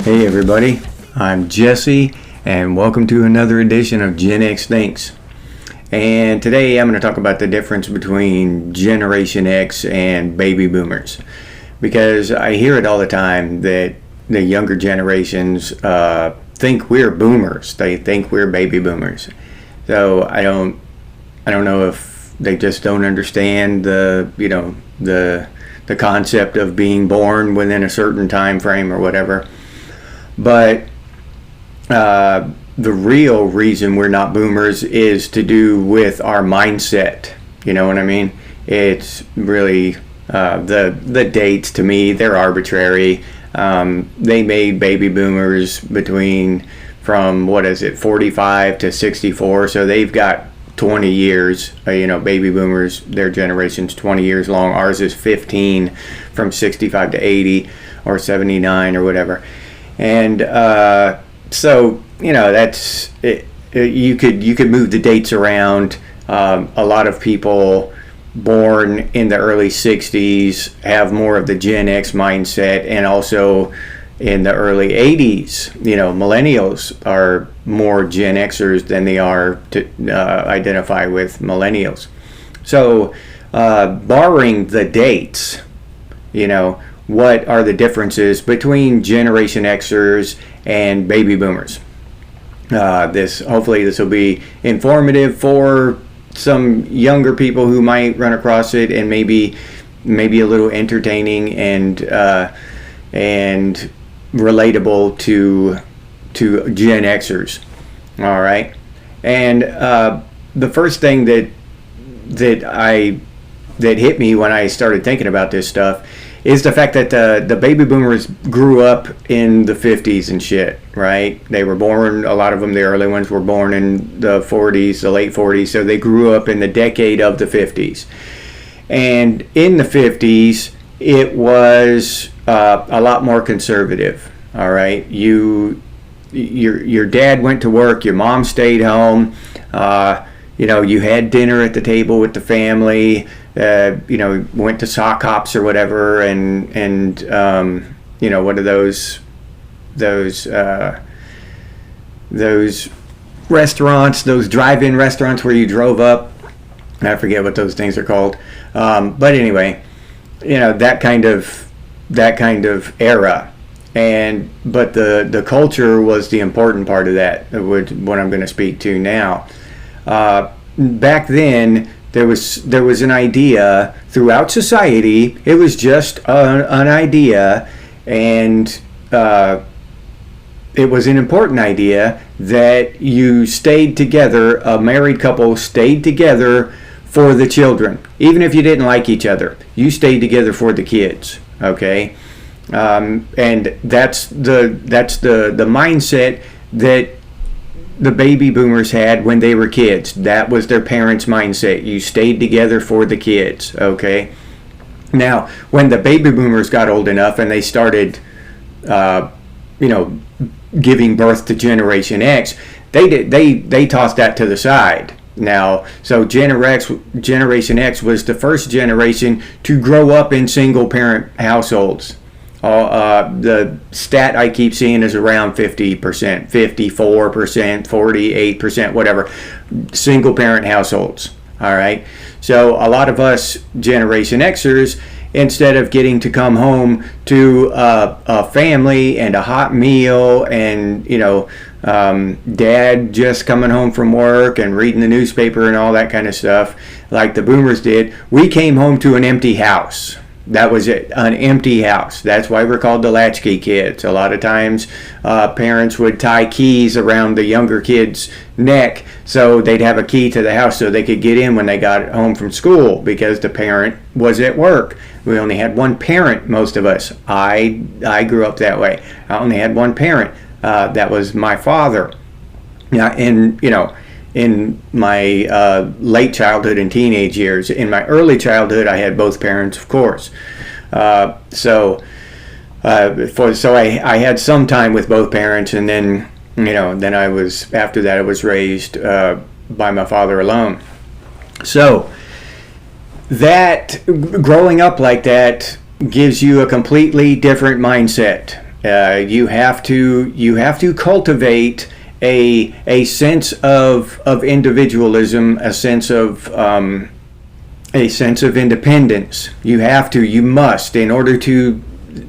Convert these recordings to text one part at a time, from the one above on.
Hey everybody, I'm Jesse and welcome to another edition of Gen X Thinks. And today I'm going to talk about the difference between Generation X and baby boomers, because I hear it all the time that the younger generations think we're boomers. They think we're baby boomers. So I don't know if they just don't understand the concept of being born within a certain time frame or whatever. But the real reason we're not boomers is to do with our mindset. You know what I mean? It's really the dates, to me, they're arbitrary. They made baby boomers from 45 to 64, so they've got 20 years. Baby boomers, their generation's 20 years long. Ours is 15, from 65 to 80 or 79 or whatever. And so that's it. You could move the dates around. A lot of people born in the early 60s have more of the Gen X mindset, and also in the early 80s, millennials are more Gen Xers than they are to identify with millennials. So barring the dates, what are the differences between Generation Xers and baby boomers? Hopefully this will be informative for some younger people who might run across it, and maybe a little entertaining and relatable to Gen Xers. All right, and the first thing that hit me when I started thinking about this stuff is the fact that the baby boomers grew up in the 50s and shit, right? They were born, a lot of them, the early ones, were born in the 40s, the late 40s, so they grew up in the decade of the 50s. And in the 50s, it was a lot more conservative, all right? Your dad went to work, your mom stayed home, you had dinner at the table with the family, went to sock hops or whatever, and what are those restaurants, those drive-in restaurants where you drove up? I forget what those things are called. But anyway, that kind of era. But the culture was the important part of that, what I'm going to speak to now. Back then, there was an idea throughout society. It was just an idea, and it was an important idea that you stayed together. A married couple stayed together for the children, even if you didn't like each other. You stayed together for the kids. Okay, and that's the mindset that the baby boomers had when they were kids. That was their parents' mindset. You stayed together for the kids, okay? Now, when the baby boomers got old enough and they started, giving birth to Generation X, they tossed that to the side. Now, so Generation X was the first generation to grow up in single-parent households. The stat I keep seeing is around 50%, 54%, 48%, whatever, single parent households. All right. So a lot of us Generation Xers, instead of getting to come home to a family and a hot meal and, dad just coming home from work and reading the newspaper and all that kind of stuff like the boomers did, we came home to an empty house. That was it, an empty house. That's why we're called the latchkey kids. A lot of times parents would tie keys around the younger kid's neck so they'd have a key to the house so they could get in when they got home from school, because the parent was at work. We only had one parent, most of us. I grew up that way. I only had one parent. That was my father. Now, in my late childhood and teenage years. In my early childhood, I had both parents, of course. So I had some time with both parents, and then I was raised by my father alone. So that growing up like that gives you a completely different mindset. You have to cultivate a sense of individualism, a sense of independence. You must, in order to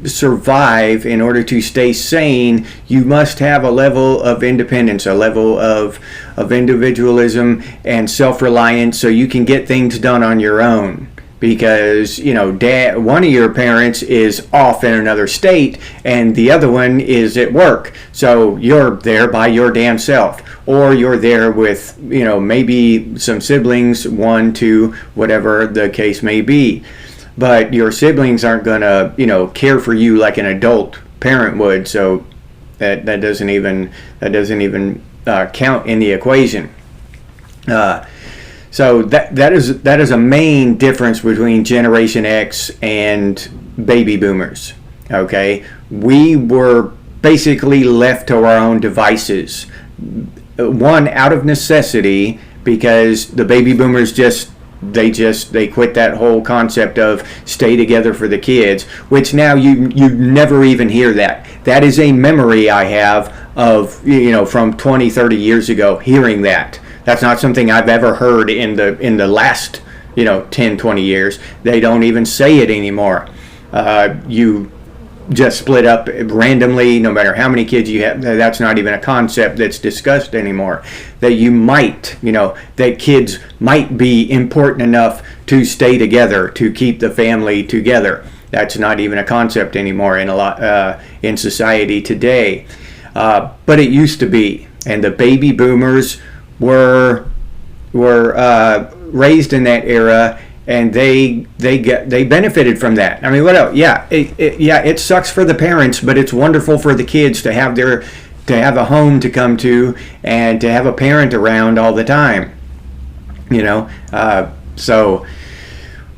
survive, in order to stay sane, you must have a level of independence, a level of individualism and self-reliance, so you can get things done on your own. Because one of your parents is off in another state and the other one is at work, so you're there by your damn self, or you're there with maybe some siblings, 1, 2, whatever the case may be. But your siblings aren't gonna care for you like an adult parent would, so that doesn't even count in the equation. So that is a main difference between Generation X and baby boomers. Okay, we were basically left to our own devices. One, out of necessity, because the baby boomers they quit that whole concept of stay together for the kids, which now you never even hear that. That is a memory I have of from 20, 30 years ago, hearing that. That's not something I've ever heard in the last 10, 20 years. They don't even say it anymore. You just split up randomly, no matter how many kids you have. That's not even a concept that's discussed anymore. That that kids might be important enough to stay together, to keep the family together. That's not even a concept anymore in society today. But it used to be, and the baby boomers were raised in that era, and they benefited from that. I mean, what else? Yeah, it sucks for the parents, but it's wonderful for the kids to have a home to come to and to have a parent around all the time. So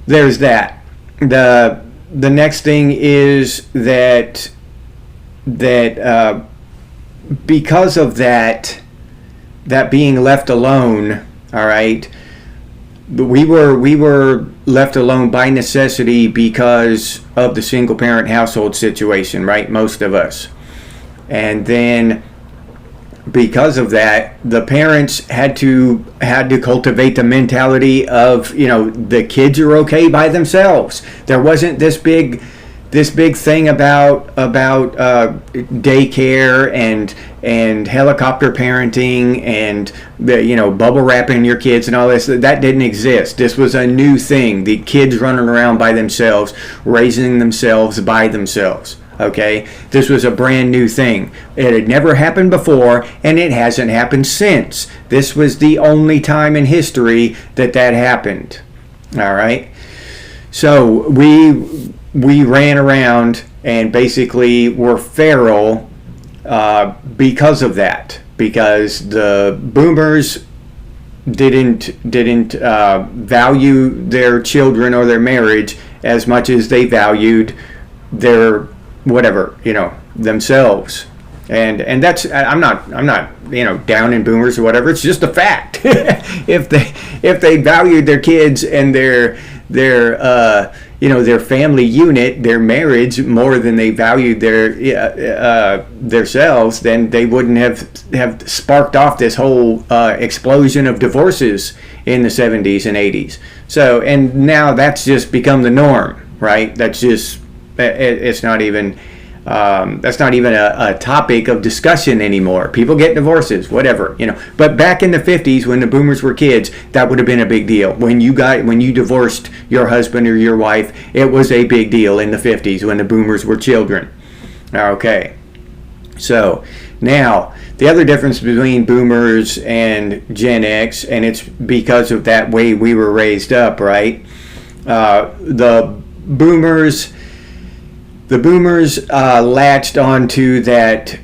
there's that. The next thing is that because of that being left alone, all right, we were left alone by necessity because of the single parent household situation, right? Most of us. And then because of that, the parents had to cultivate the mentality of the kids are okay by themselves. There wasn't this big thing about daycare and helicopter parenting and bubble wrapping your kids and all this. That didn't exist. This was a new thing. The kids running around by themselves, raising themselves by themselves. Okay, this was a brand new thing. It had never happened before, and it hasn't happened since. This was the only time in history that happened. All right, so we ran around and basically were feral because of that. Because the boomers didn't value their children or their marriage as much as they valued their themselves. And that's, I'm not down in boomers or whatever. It's just a fact. if they valued their kids and their family unit, their marriage, more than they valued theirselves, then they wouldn't have sparked off this whole explosion of divorces in the 70s and 80s. So, and now that's just become the norm, right? That's just, it's not even that's not even a topic of discussion anymore. People get divorces, whatever, But back in the 50s, when the boomers were kids, that would have been a big deal. When you divorced your husband or your wife, it was a big deal in the 50s when the boomers were children. Okay. So now the other difference between boomers and Gen X, and it's because of that way we were raised up, right? The boomers latched onto that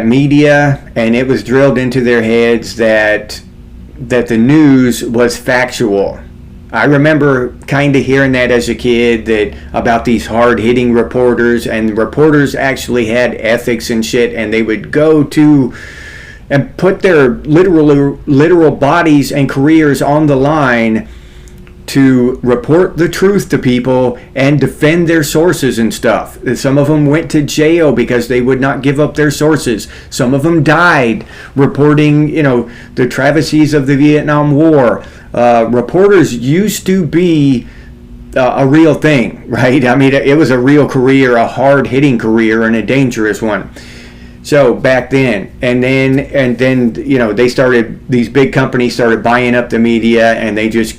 media, and it was drilled into their heads that the news was factual. I remember kind of hearing that as a kid, that about these hard-hitting reporters, and reporters actually had ethics and shit, and they would go to and put their literal bodies and careers on the line to report the truth to people and defend their sources and stuff. Some of them went to jail because they would not give up their sources. Some of them died reporting, the travesties of the Vietnam War. Reporters used to be a real thing, right? I mean, it was a real career, a hard-hitting career, and a dangerous one. So back then, and then these big companies started buying up the media, and they just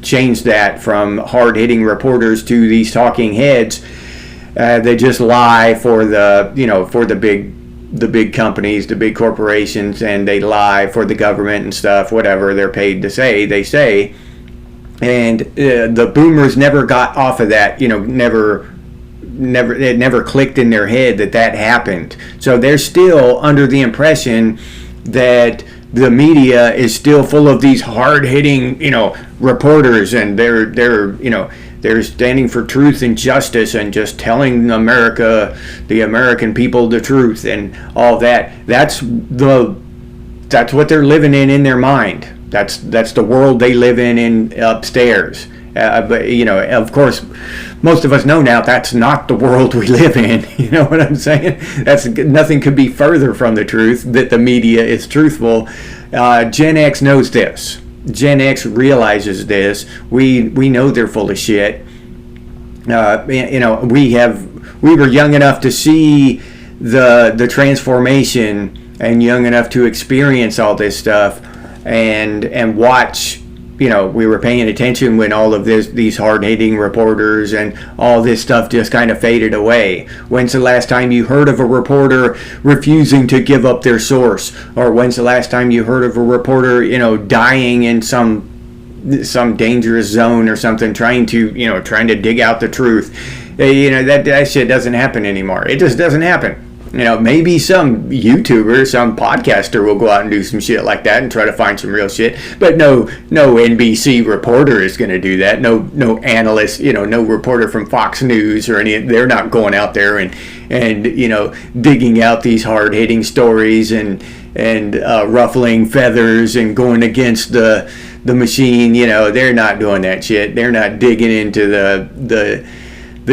changed that from hard-hitting reporters to these talking heads. They just lie for the big companies, the big corporations, and they lie for the government and stuff, whatever they're paid to say, they say. And the boomers never got off of that, it never clicked in their head that happened. So they're still under the impression that the media is still full of these hard-hitting, reporters, and they're standing for truth and justice and just telling the American people the truth and all that. That's what they're living in their mind. That's the world they live in upstairs. But of course, most of us know now that's not the world we live in. You know what I'm saying? Nothing could be further from the truth, that the media is truthful. Gen X knows this. Gen X realizes this. We know they're full of shit. We were young enough to see the transformation, and young enough to experience all this stuff, and watch. We were paying attention when all of these hard-hitting reporters and all this stuff just kind of faded away. When's the last time you heard of a reporter refusing to give up their source? Or when's the last time you heard of a reporter, dying in some dangerous zone or something, trying to dig out the truth? That shit doesn't happen anymore. It just doesn't happen. Maybe some YouTuber, some podcaster will go out and do some shit like that and try to find some real shit. But no NBC reporter is going to do that. No analyst, no reporter from Fox News or any. They're not going out there and digging out these hard-hitting stories and ruffling feathers and going against the machine. They're not doing that shit. They're not digging into the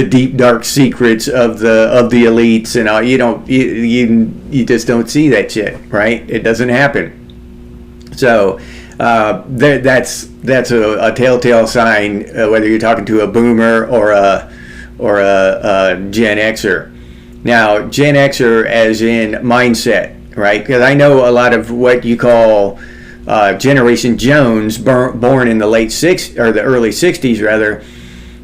deep dark secrets of the elites and all. You just don't see that shit, right? It doesn't happen. So that's a telltale sign, whether you're talking to a boomer or a Gen Xer. Now, Gen Xer as in mindset, right? Because I know a lot of what you call Generation Jones, born in the late the early 60s rather.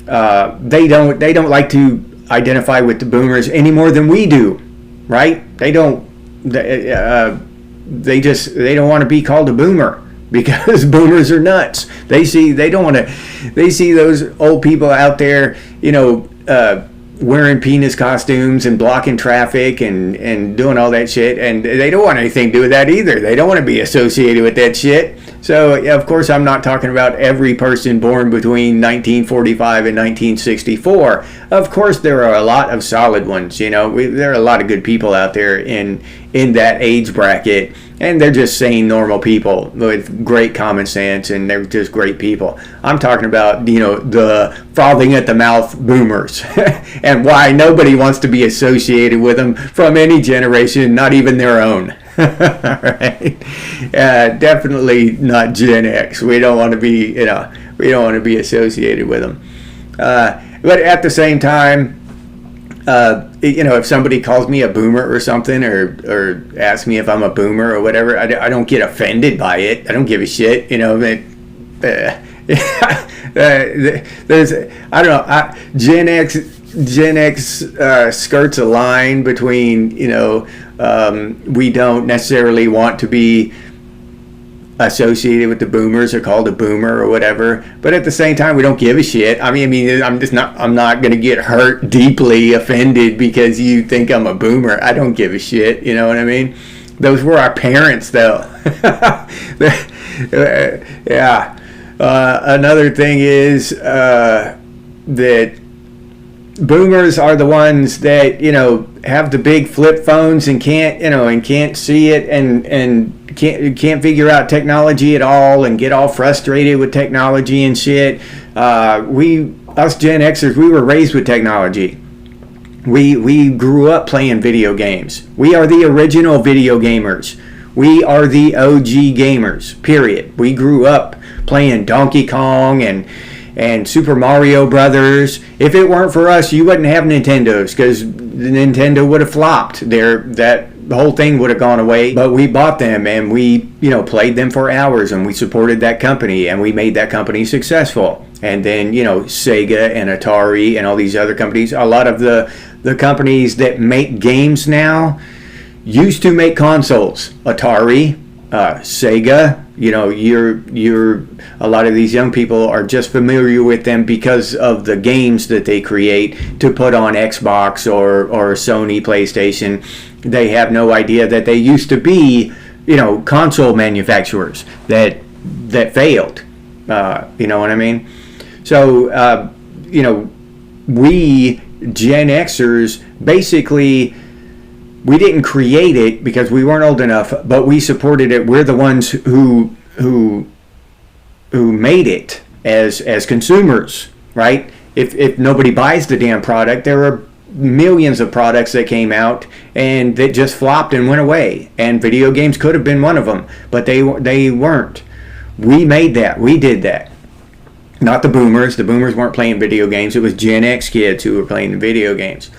They don't like to identify with the boomers any more than we do, right? They don't want to be called a boomer because boomers are nuts. They see those old people out there, wearing penis costumes and blocking traffic and doing all that shit, and they don't want anything to do with that either. They don't want to be associated with that shit. So, of course, I'm not talking about every person born between 1945 and 1964. Of course, there are a lot of solid ones. There are a lot of good people out there in that age bracket, and they're just sane, normal people with great common sense, and they're just great people. I'm talking about, the frothing at the mouth boomers, and why nobody wants to be associated with them from any generation, not even their own. Right? Definitely not Gen X. We don't want to be, we don't want to be associated with them. But at the same time, if somebody calls me a boomer or something, or asks me if I'm a boomer or whatever, I don't get offended by it. I don't give a shit. There's, I don't know, Gen X skirts a line between, we don't necessarily want to be associated with the boomers or called a boomer or whatever, but at the same time we don't give a shit. I mean I'm not going to get hurt, deeply offended because you think I'm a boomer. I don't give a shit, you know what I mean? Those were our parents though. Yeah. Another thing is that boomers are the ones that, have the big flip phones and can't see it and can't figure out technology at all and get all frustrated with technology and shit. Us Gen Xers, we were raised with technology. We grew up playing video games. We are the original video gamers. We are the OG gamers, period. We grew up playing Donkey Kong and Super Mario Brothers. If it weren't for us, you wouldn't have Nintendos, because Nintendo would have flopped. The whole thing would have gone away. But we bought them and we, played them for hours, and we supported that company and we made that company successful. And then, Sega and Atari and all these other companies, a lot of the companies that make games now used to make consoles. Atari, Sega, you're a lot of these young people are just familiar with them because of the games that they create to put on Xbox or Sony PlayStation. They have no idea that they used to be, console manufacturers that failed. You know what I mean? So, we Gen Xers, basically, we didn't create it because we weren't old enough, but we supported it. We're the ones who made it as consumers, right? If nobody buys the damn product, there are millions of products that came out and that just flopped and went away. And video games could have been one of them, but they weren't. We made that. We did that. Not the boomers. The boomers weren't playing video games. It was Gen X kids who were playing the video games.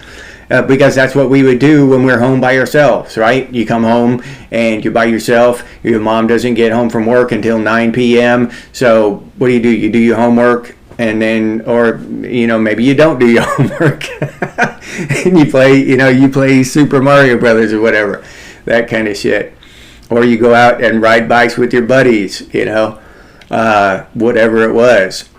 Because that's what we would do when we're home by ourselves, right? You come home and you're by yourself. Your mom doesn't get home from work until 9 p.m. So what do? You do your homework, and then, or maybe you don't do your homework, and you play Super Mario Brothers or whatever, that kind of shit. Or you go out and ride bikes with your buddies, whatever it was.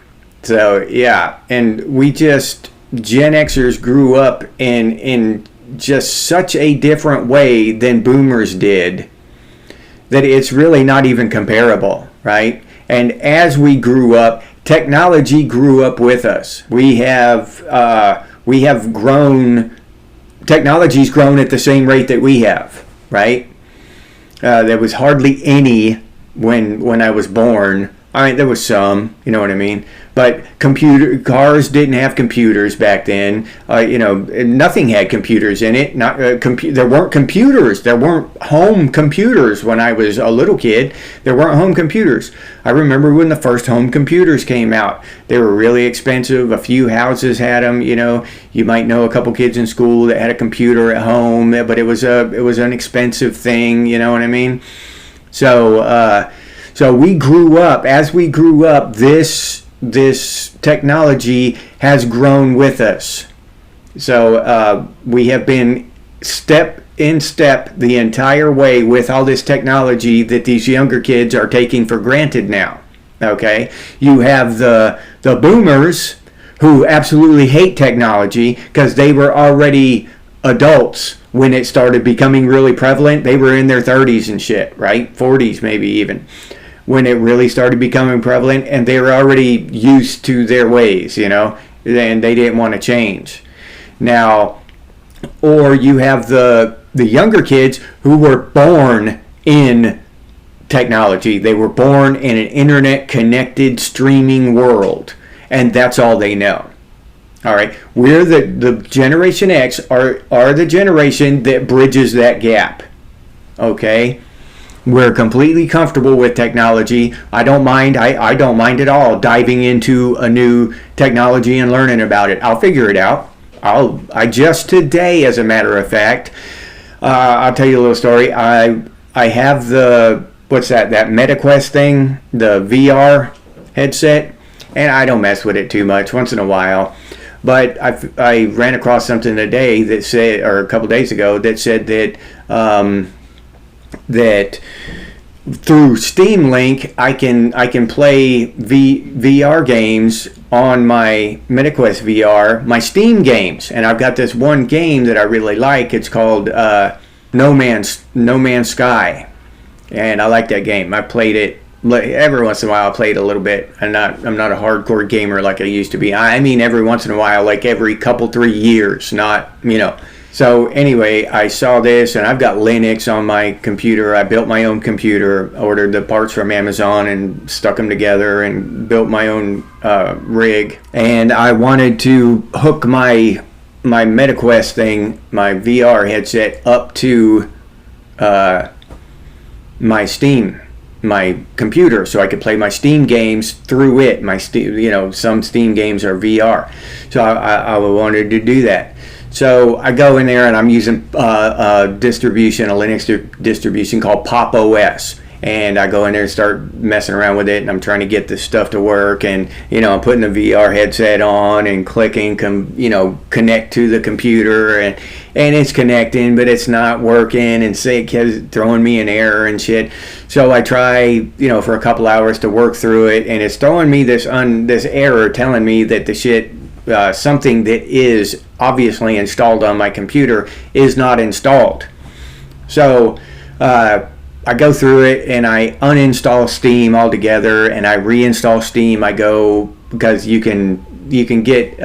So yeah, and we just, Gen Xers grew up in just such a different way than boomers did that it's really not even comparable, right? And as we grew up, technology grew up with us. We have grown. Technology's grown at the same rate that we have, right? There was hardly any when I was born. I mean, there was some, you know what I mean? But cars didn't have computers back then. Nothing had computers in it. There weren't computers. There weren't home computers when I was a little kid. There weren't home computers. I remember when the first home computers came out. They were really expensive. A few houses had them. You might know a couple kids in school that had a computer at home, but it was an expensive thing. You know what I mean? So we grew up. As we grew up, this technology has grown with us. So we have been step in step the entire way with all this technology that these younger kids are taking for granted now. Okay, you have the boomers who absolutely hate technology because they were already adults when it started becoming really prevalent. They were in their 30s and shit, right? 40s maybe even, when it really started becoming prevalent, and they were already used to their ways, and they didn't want to change. Now, or you have the younger kids who were born in technology. They were born in an internet-connected streaming world, and that's all they know. All right, we're the Generation X are the generation that bridges that gap. Okay? We're completely comfortable with technology. I don't mind. I don't mind at all diving into a new technology and learning about it. I'll figure it out. I just today, as a matter of fact, I'll tell you a little story. I have that MetaQuest thing, the VR headset, and I don't mess with it too much, once in a while. But I ran across something today that said, or a couple days ago, that said that that through Steam Link I can play VR games on my MetaQuest VR, my Steam games, and I've got this one game that I really like. It's called No Man's Sky, and I like that game. I played it every once in a while I played a little bit. I'm not a hardcore gamer like I used to be. I mean every once in a while, like every couple 3 years, not, you know. So anyway, I saw this, and I've got Linux on my computer. I built my own computer, ordered the parts from Amazon and stuck them together and built my own rig. And I wanted to hook my MetaQuest thing, my VR headset, up to my Steam, my computer, so I could play my Steam games through it. My Steam, you know, some Steam games are VR. So I wanted to do that. So I go in there and I'm using a Linux distribution called Pop! OS. And I go in there and start messing around with it, and I'm trying to get this stuff to work, and you know, I'm putting the VR headset on and clicking, connect to the computer, and it's connecting, but it's not working, and it keeps throwing me an error and shit. So I try, for a couple hours to work through it, and it's throwing me this error telling me that the shit, something that is obviously installed on my computer is not installed. So I go through it and I uninstall Steam altogether, and I reinstall Steam. I go, because you can get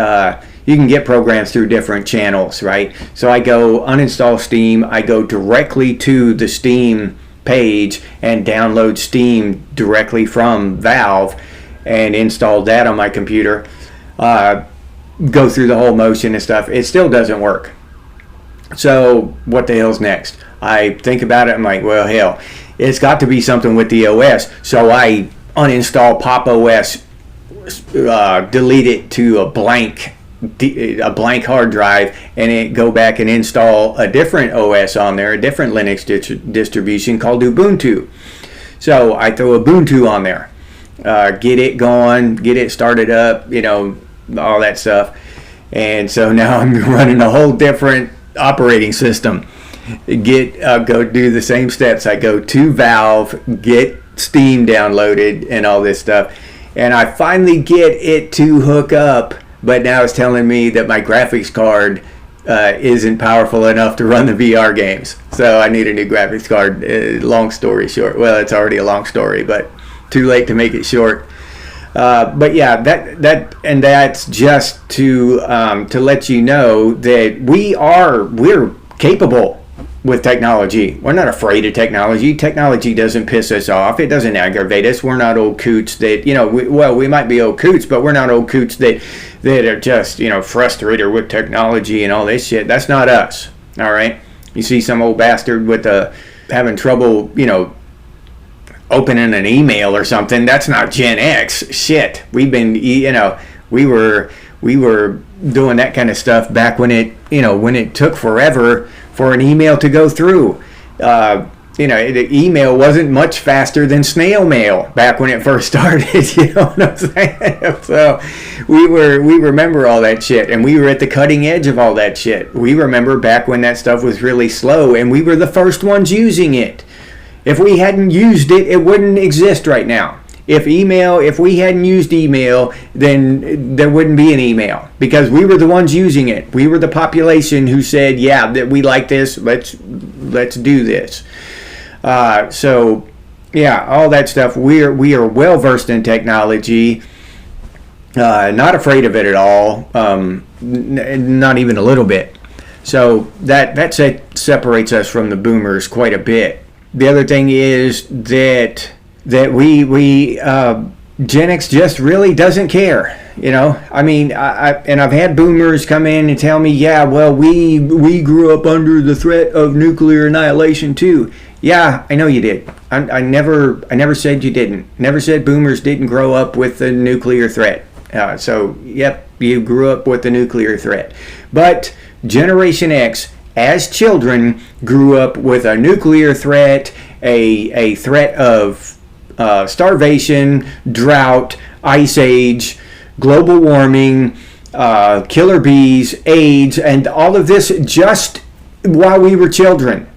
programs through different channels, right? So I go uninstall Steam. I go directly to the Steam page and download Steam directly from Valve and install that on my computer. Go through the whole motion and stuff. It still doesn't work. So what the hell's next? I think about it. I'm like, well, hell, it's got to be something with the OS. So I uninstall Pop! OS, delete it to a blank hard drive, and it go back and install a different OS on there, a different Linux distribution called Ubuntu. So I throw Ubuntu on there, get it going, get it started up, all that stuff. And so now I'm running a whole different operating system. Go do the same steps. I go to Valve, get Steam downloaded and all this stuff, and I finally get it to hook up, but now it's telling me that my graphics card isn't powerful enough to run the VR games. So I need a new graphics card. Long story short, well, it's already a long story, but too late to make it short. But yeah, that's just to let you know that we're capable with technology. We're not afraid of technology. Technology doesn't piss us off. It doesn't aggravate us. We're not old coots that, we might be old coots, but we're not old coots that are just, frustrated with technology and all this shit. That's not us. All right. You see some old bastard with having trouble, opening an email or something. That's not Gen X. Shit. We've been, we were doing that kind of stuff back when it took forever for an email to go through. The email wasn't much faster than snail mail back when it first started. You know what I'm saying? So we remember all that shit, and we were at the cutting edge of all that shit. We remember back when that stuff was really slow, and we were the first ones using it. If we hadn't used it, it wouldn't exist right now. If we hadn't used email, then there wouldn't be an email, because we were the ones using it. We were the population who said, yeah, that we like this, let's do this. So yeah, all that stuff. We are well versed in technology, not afraid of it at all, not even a little bit. So that separates us from the boomers quite a bit. The other thing is that we Gen X just really doesn't care. I mean, I've had boomers come in and tell me, yeah, well, we grew up under the threat of nuclear annihilation too. Yeah, I know you did. I never said you didn't. Never said boomers didn't grow up with the nuclear threat. So yep, you grew up with the nuclear threat. But Generation X, as children, grew up with a nuclear threat, a threat of starvation, drought, ice age, global warming, killer bees, AIDS, and all of this just while we were children.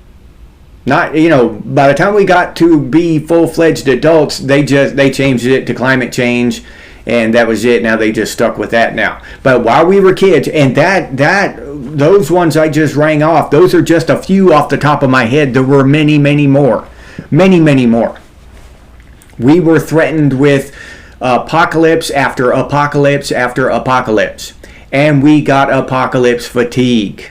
Not, by the time we got to be full-fledged adults, they changed it to climate change, and that was it. Now they just stuck with that now. But while we were kids, and those ones I just rang off, those are just a few off the top of my head. There were many, many more. Many, many more. We were threatened with apocalypse after apocalypse after apocalypse, and we got apocalypse fatigue.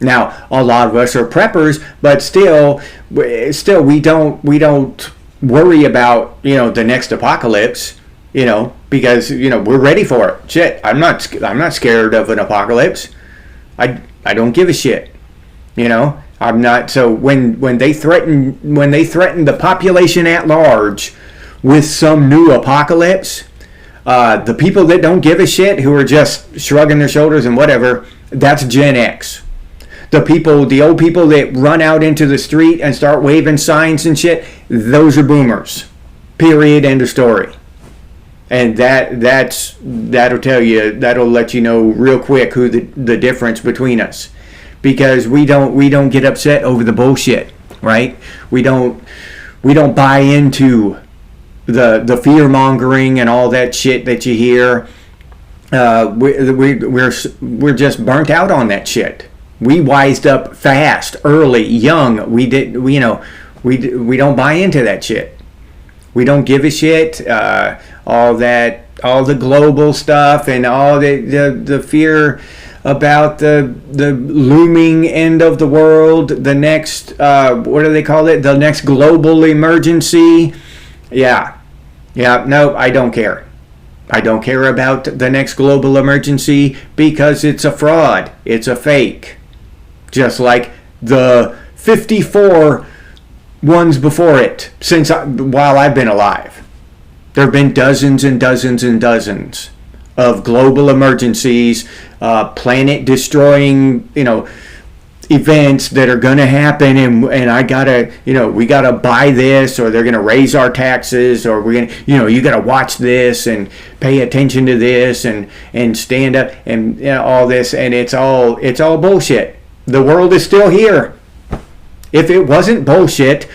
Now, a lot of us are preppers, but still we don't worry about, the next apocalypse, because we're ready for it. Shit, I'm not scared of an apocalypse. I don't give a shit. I'm not. So when they threaten the population at large with some new apocalypse, the people that don't give a shit, who are just shrugging their shoulders and whatever, that's Gen X. The old people that run out into the street and start waving signs and shit, those are boomers. Period. End of story. And that'll tell you, that'll let you know real quick who the difference between us, because we don't get upset over the bullshit, right? We don't buy into the fear mongering and all that shit that you hear. We're just burnt out on that shit. We wised up fast, early, young. We don't buy into that shit. We don't give a shit. All the global stuff and all the fear about the looming end of the world, the next what do they call it? The next global emergency. Yeah. No, I don't care. I don't care about the next global emergency because it's a fraud. It's a fake. Just like the 54 ones before it while I've been alive. There have been dozens and dozens and dozens of global emergencies, planet-destroying, events that are going to happen, and I gotta, we gotta buy this, or they're going to raise our taxes, or we're going to, you got to watch this and pay attention to this and stand up and all this, and it's all bullshit. The world is still here. If it wasn't bullshit,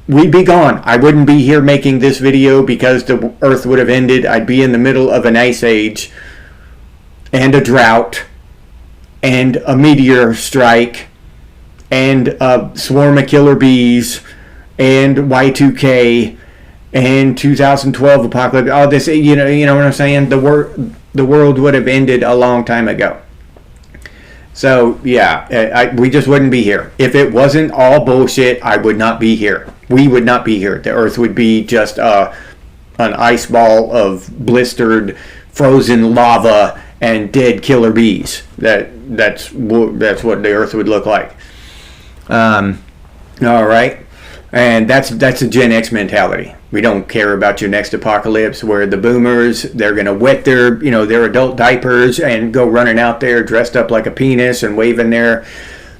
we'd be gone. I wouldn't be here making this video because the earth would have ended. I'd be in the middle of an ice age and a drought and a meteor strike and a swarm of killer bees and Y2K and 2012 apocalypse. All this, you know what I'm saying? The world would have ended a long time ago. So yeah, we just wouldn't be here. If it wasn't all bullshit, I would not be here. We would not be here. The earth would be just an ice ball of blistered, frozen lava and dead killer bees. That's what the earth would look like. All right, and that's a Gen X mentality. We don't care about your next apocalypse, where the boomers, they're gonna wet their adult diapers and go running out there dressed up like a penis and waving their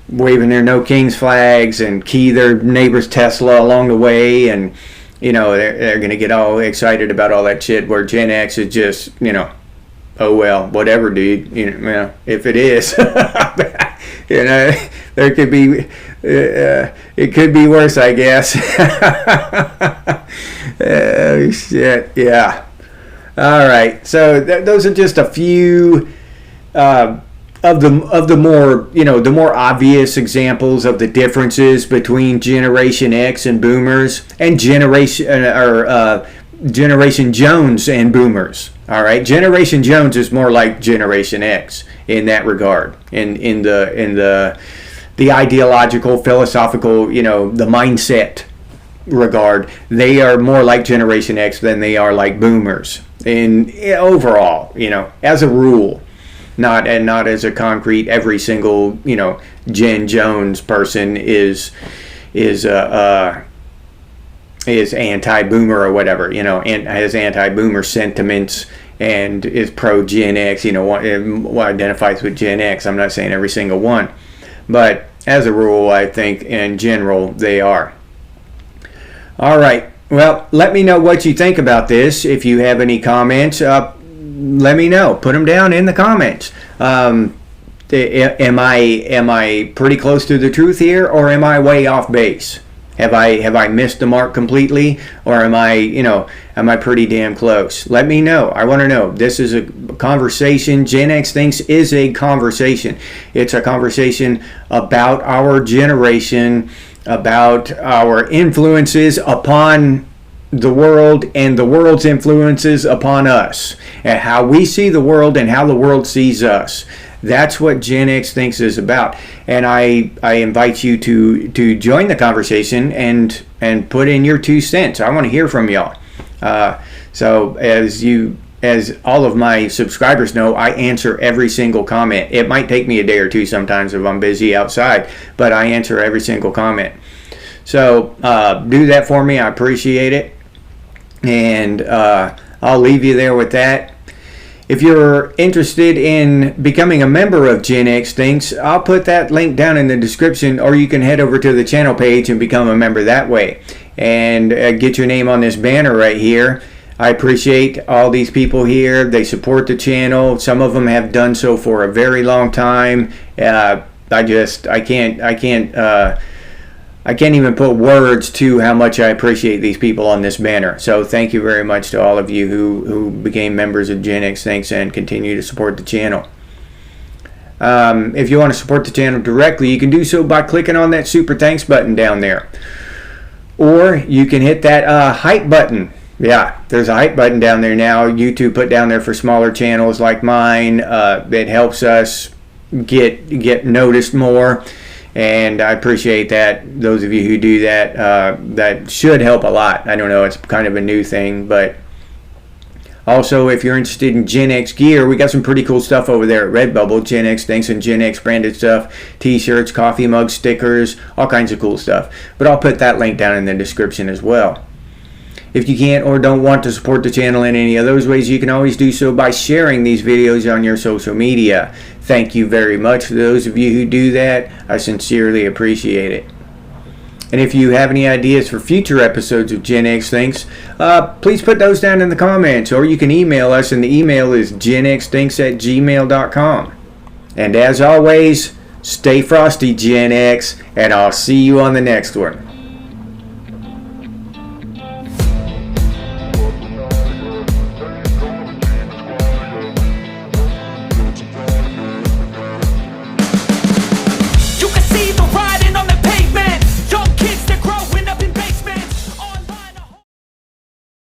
No Kings flags and key their neighbor's Tesla along the way, and they're gonna get all excited about all that shit. Where Gen X is just oh well, whatever, dude. If it is, there could be. It could be worse, I guess. Oh shit! Yeah. All right. So those are just a few of the more obvious examples of the differences between Generation X and Boomers, and Generation Jones and Boomers. All right. Generation Jones is more like Generation X in that regard. In the ideological, philosophical, the mindset regard, they are more like Generation X than they are like Boomers. And overall, as a rule, not as a concrete, every single, Gen Jones person is anti-boomer or whatever, and has anti-boomer sentiments and is pro-Gen X, identifies with Gen X. I'm not saying every single one, but as a rule, I think in general they are. All right. Well, let me know what you think about this. If you have any comments, let me know. Put them down in the comments. Am I pretty close to the truth here, or am I way off base? Have I missed the mark completely, or am I pretty damn close? Let me know. I want to know. This is a conversation. Gen X Thinks is a conversation. It's a conversation about our generation, about our influences upon the world and the world's influences upon us, and how we see the world and how the world sees us. That's what Gen X Thinks is about. And I invite you to join the conversation and put in your 2 cents. I want to hear from y'all. So as all of my subscribers know, I answer every single comment. It might take me a day or two sometimes if I'm busy outside, but I answer every single comment. So do that for me. I appreciate it. And I'll leave you there with that. If you're interested in becoming a member of Gen X Thinks, I'll put that link down in the description, or you can head over to the channel page and become a member that way. And get your name on this banner right here. I appreciate all these people here. They support the channel. Some of them have done so for a very long time. I can't even put words to how much I appreciate these people on this banner. So thank you very much to all of you who became members of Gen X Thinks and continue to support the channel. If you want to support the channel directly, you can do so by clicking on that super thanks button down there. Or you can hit that hype button. Yeah, there's a hype button down there now. YouTube put down there for smaller channels like mine. It helps us get noticed more. And I appreciate that. Those of you who do that, that should help a lot. I don't know, it's kind of a new thing, but also if you're interested in Gen X gear, we got some pretty cool stuff over there at Redbubble. Gen X Thinks and Gen X branded stuff, t-shirts, coffee mugs, stickers, all kinds of cool stuff. But I'll put that link down in the description as well. If you can't or don't want to support the channel in any of those ways, you can always do so by sharing these videos on your social media. Thank you very much for those of you who do that. I sincerely appreciate it. And if you have any ideas for future episodes of Gen X Thinks, please put those down in the comments, or you can email us, and the email is genxthinks@gmail.com. And as always, stay frosty, Gen X, and I'll see you on the next one.